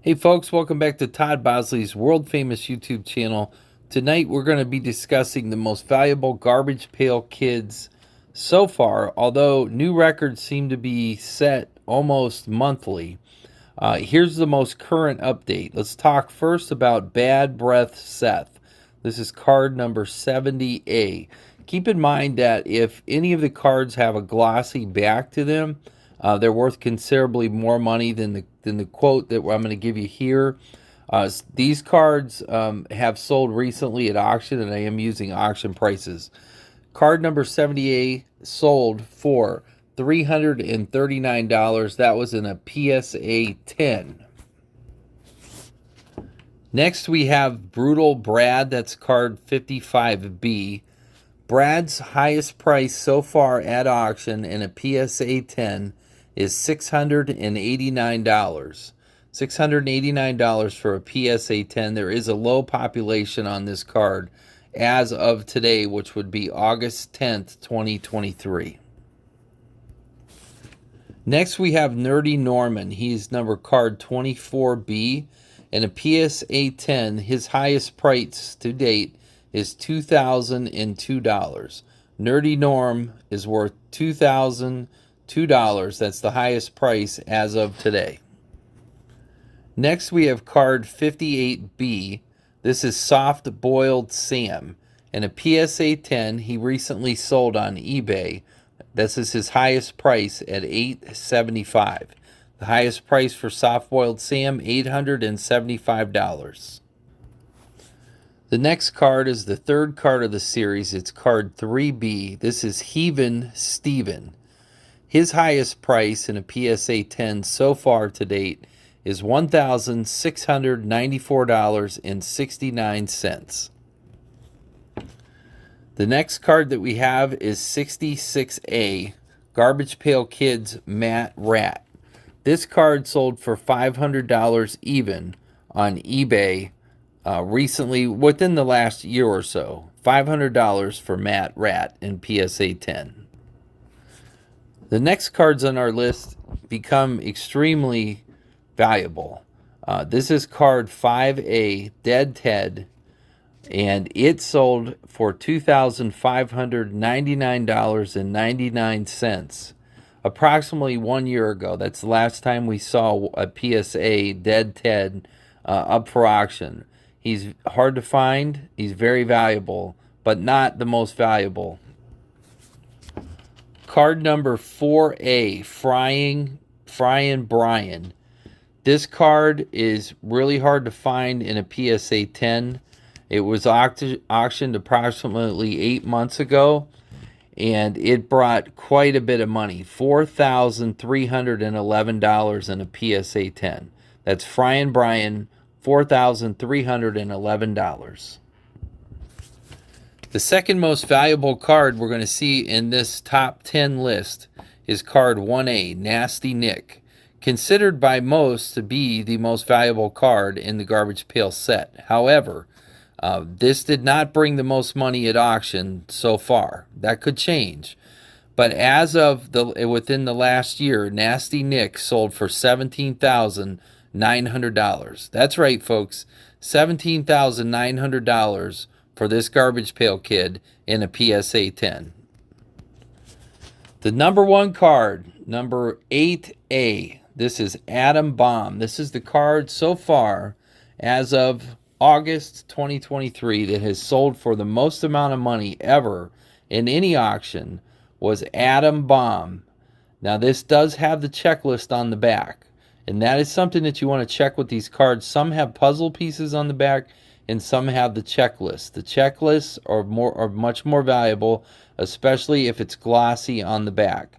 Hey folks, welcome back to Todd Bosley's world famous YouTube channel. Tonight we're going to be discussing the most valuable garbage pail kids so far, although new records seem to be set almost monthly. Here's the most current update. Let's talk first about Bad Breath Seth. This is card number 70A. Keep in mind that if any of the cards have a glossy back to them, they're worth considerably more money than the quote that I'm going to give you here. These cards have sold recently at auction, and I am using auction prices. Card number 70A sold for $339. That was in a PSA 10. Next we have Brutal Brad. That's card 55B. Brad's highest price so far at auction in a PSA 10 is $689. $689 for a PSA 10. There is a low population on this card as of today, which would be August 10th, 2023. Next we have Nerdy Norman. He's number card 24B. In a PSA 10, his highest price to date is $2,002. Nerdy Norm is worth $2,002. That's the highest price as of today. Next we have card 58B. This is Soft Boiled Sam. In a PSA 10, he recently sold on eBay. This is his highest price at $875. The highest price for Soft Boiled Sam, $875. The next card is the third card of the series. It's card 3B. This is Heavin' Steven. His highest price in a PSA 10 so far to date is $1,694.69. The next card that we have is 66A, Garbage Pail Kids Matt Rat. This card sold for $500 even on eBay recently, within the last year or so. $500 for Matt Rat in PSA 10. The next cards on our list become extremely valuable. This is card 5A, Dead Ted, and it sold for $2,599.99 approximately 1 year ago. That's the last time we saw a PSA Dead Ted up for auction. He's hard to find. He's very valuable, but not the most valuable. Card number 4A, Frying Brian. This card is really hard to find in a PSA 10. It was auctioned approximately 8 months ago, and it brought quite a bit of money, $4,311 in a PSA 10. That's Frying Brian, $4,311. The second most valuable card we're going to see in this top 10 list is card 1A, Nasty Nick, considered by most to be the most valuable card in the Garbage Pail set. However, this did not bring the most money at auction so far. That could change. But as of within the last year, Nasty Nick sold for $17,900. That's right, folks. $17,900 for this Garbage Pail Kid in a PSA 10. The number one card, number 8A. This is Atom Bomb. This is the card so far as of August 2023 that has sold for the most amount of money ever in any auction, was Atom Bomb. Now this does have the checklist on the back, and that is something that you want to check with these cards. Some have puzzle pieces on the back, and some have the checklist. The checklists are much more valuable, especially if it's glossy on the back.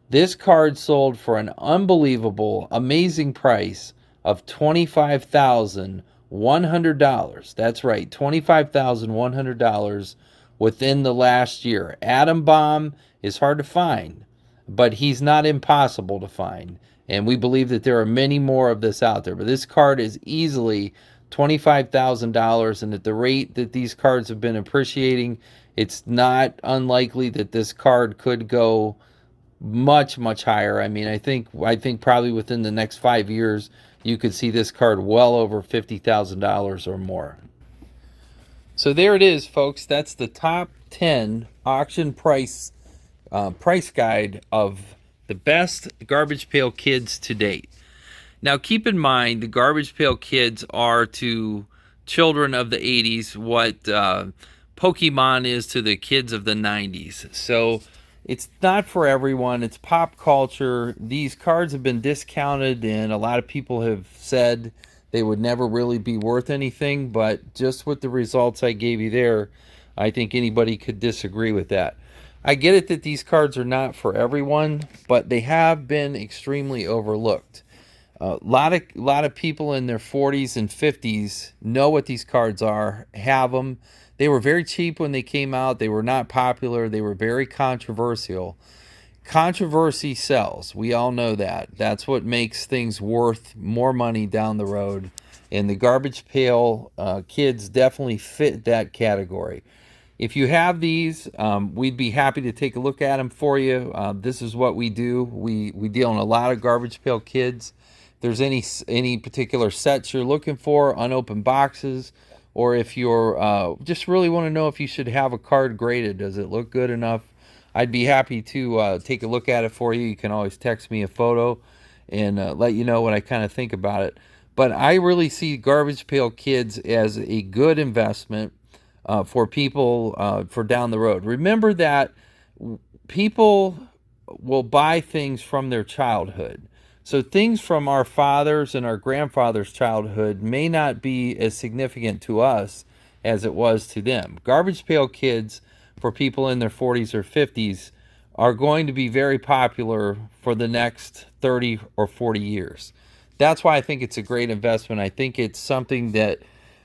This card sold for an unbelievable, amazing price of $25,100. That's right, $25,100 within the last year. Atom Bomb is hard to find, but he's not impossible to find. And we believe that there are many more of this out there. But this card is easily $25,000, and at the rate that these cards have been appreciating, it's not unlikely that this card could go much, much higher. I mean, I think probably within the next 5 years, you could see this card well over $50,000 or more. So there it is, folks. That's the top 10 auction price guide of the best Garbage Pail Kids to date. Now, keep in mind, the Garbage Pail Kids are to children of the 80s what Pokemon is to the kids of the 90s. So it's not for everyone. It's pop culture. These cards have been discounted, and a lot of people have said they would never really be worth anything. But just with the results I gave you there, I think anybody could disagree with that. I get it that these cards are not for everyone, but they have been extremely overlooked. A lot of people in their 40s and 50s know what these cards are, have them. They were very cheap when they came out. They were not popular. They were very controversial. Controversy sells. We all know that. That's what makes things worth more money down the road. And the Garbage Pail Kids definitely fit that category. If you have these, we'd be happy to take a look at them for you. This is what we do. We deal in a lot of Garbage Pail Kids. If there's any particular sets you're looking for, unopened boxes, or if you're just really want to know if you should have a card graded, does it look good enough? I'd be happy to take a look at it for you. You can always text me a photo and let you know what I kind of think about it. But I really see Garbage Pail Kids as a good investment for people for down the road. Remember that people will buy things from their childhood. So things from our fathers and our grandfathers' childhood may not be as significant to us as it was to them. Garbage Pail Kids, for people in their 40s or 50s, are going to be very popular for the next 30 or 40 years. That's why I think it's a great investment. I think it's something that,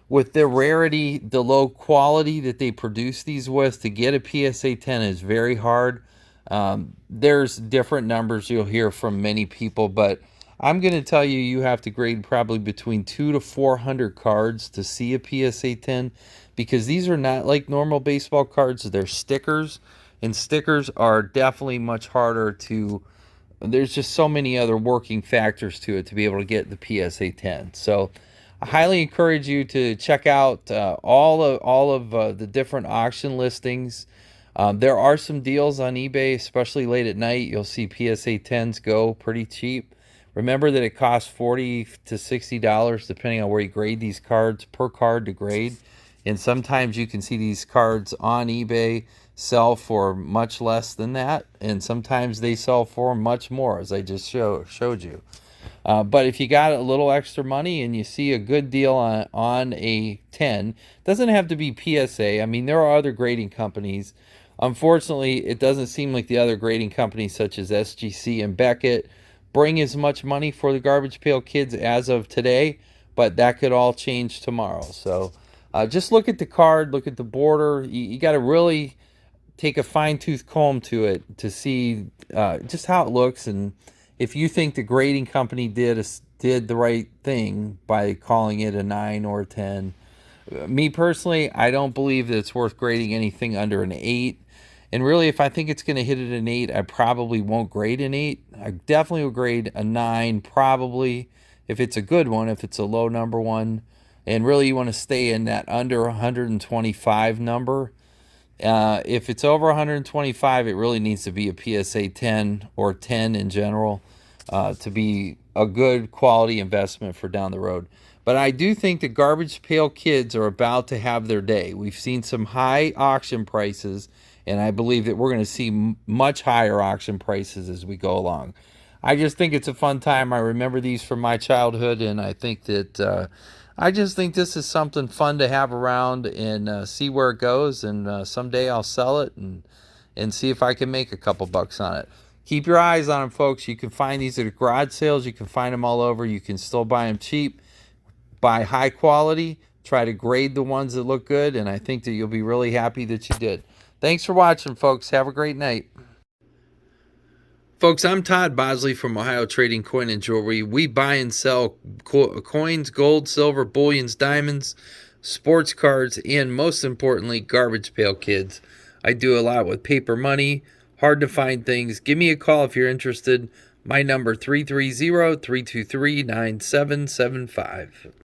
with the rarity, the low quality that they produce these with, to get a PSA 10 is very hard. There's different numbers you'll hear from many people, but I'm going to tell you, you have to grade probably between 200 to 400 cards to see a PSA 10, because these are not like normal baseball cards. They're stickers, and stickers are definitely much harder to, there's just so many other working factors to it to be able to get the PSA 10. So I highly encourage you to check out all of the different auction listings. There are some deals on eBay, especially late at night. You'll see PSA 10s go pretty cheap. Remember that it costs $40 to $60 depending on where you grade these cards, per card to grade. And sometimes you can see these cards on eBay sell for much less than that, and sometimes they sell for much more, as I just showed you. But if you got a little extra money and you see a good deal on a 10, doesn't have to be PSA. I mean, there are other grading companies. Unfortunately, it doesn't seem like the other grading companies such as SGC and Beckett bring as much money for the Garbage Pail Kids as of today, but that could all change tomorrow. So just look at the card, look at the border. You got to really take a fine-tooth comb to it to see just how it looks, and if you think the grading company did the right thing by calling it a 9 or a 10. Me personally, I don't believe that it's worth grading anything under an 8. And really, if I think it's going to hit it an 8, I probably won't grade an 8. I definitely will grade a 9, probably, if it's a good one, if it's a low number one. And really, you want to stay in that under 125 number. If it's over 125, it really needs to be a PSA 10 or 10 in general to be a good quality investment for down the road. But I do think the Garbage Pail Kids are about to have their day. We've seen some high auction prices, and I believe that we're going to see much higher auction prices as we go along. I just think it's a fun time. I remember these from my childhood, and I think that I just think this is something fun to have around and see where it goes. And someday I'll sell it and see if I can make a couple bucks on it. Keep your eyes on them, folks. You can find these at garage sales. You can find them all over. You can still buy them cheap. Buy high quality. Try to grade the ones that look good. And I think that you'll be really happy that you did. Thanks for watching, folks. Have a great night. Folks, I'm Todd Bosley from Ohio Trading Coin and Jewelry. We buy and sell coins, gold, silver, bullions, diamonds, sports cards, and most importantly, Garbage Pail Kids. I do a lot with paper money, hard to find things. Give me a call if you're interested. My number 330-323-9775.